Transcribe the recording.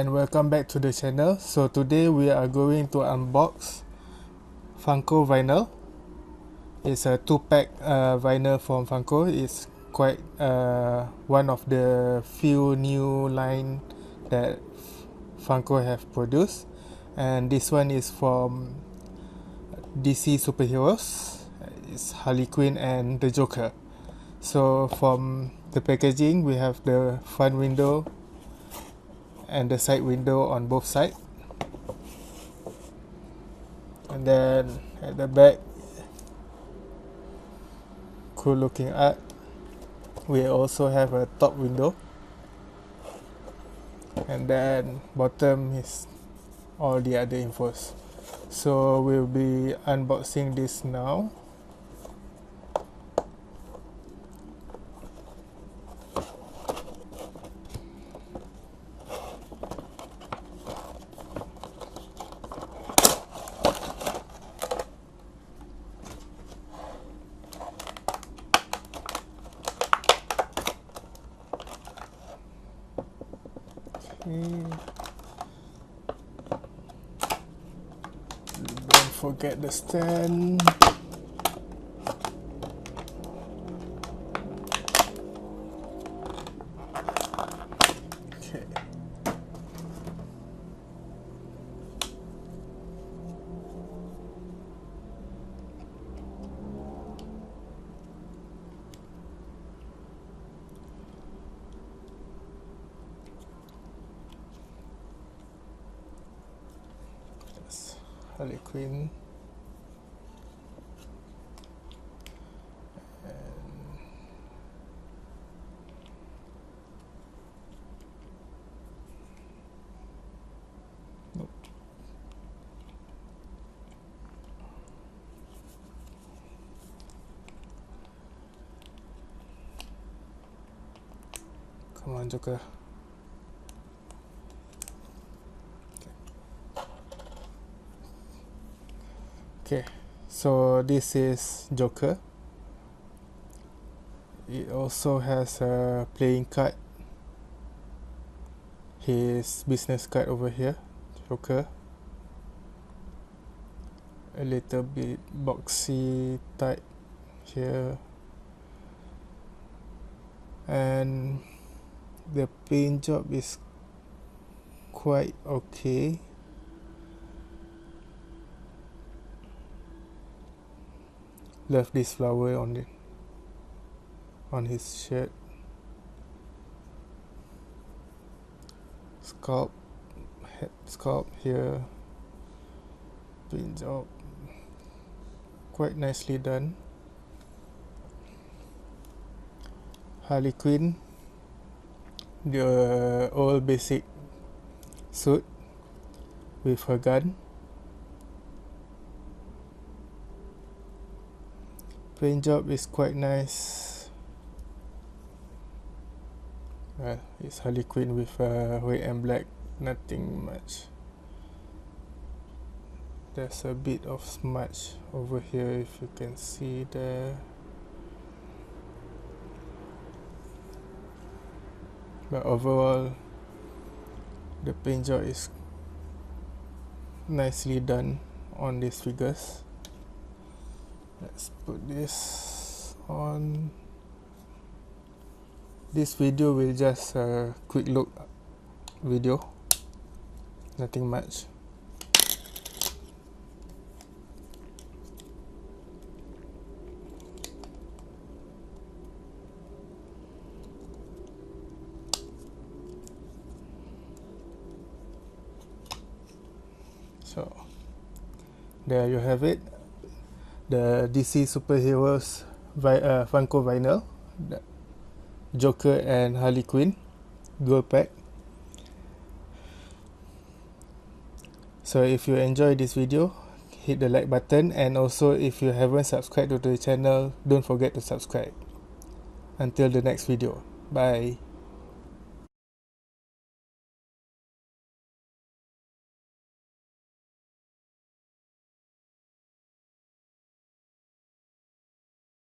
and welcome back to the channel. So today we are going to unbox Funko Vynl. It's a 2-pack vinyl from Funko. It's quite one of the few new line that Funko have produced, and this one is from DC superheroes. It's Harley Quinn and The Joker. So from the packaging, we have the front window and the side window on both sides, and then at the back, cool looking art. We also have a top window, and then bottom is all the other infos. So we'll be unboxing this now. Don't forget the stand. Okay. Harley Quinn, nope. Come on, Joker. Okay, so this is Joker. It also has a playing card, his business card over here, Joker. A little bit boxy type here, and the paint job is quite okay. Love this flower on it, on his shirt. Sculpt, head sculpt here. Paint job quite nicely done. Harley Quinn, the old basic suit with her gun. Paint job is quite nice. Well, it's Harley Quinn with red and black, nothing much. There's a bit of smudge over here, if you can see there. But overall, the paint job is nicely done on these figures. Let's put this on. This video will just a quick look video, nothing much. So there you have it, the DC superheroes Funko Vynl, Joker and Harley Quinn dual pack. So if you enjoy this video, hit the like button, and also if you haven't subscribed to the channel, don't forget to subscribe. Until the next video, bye.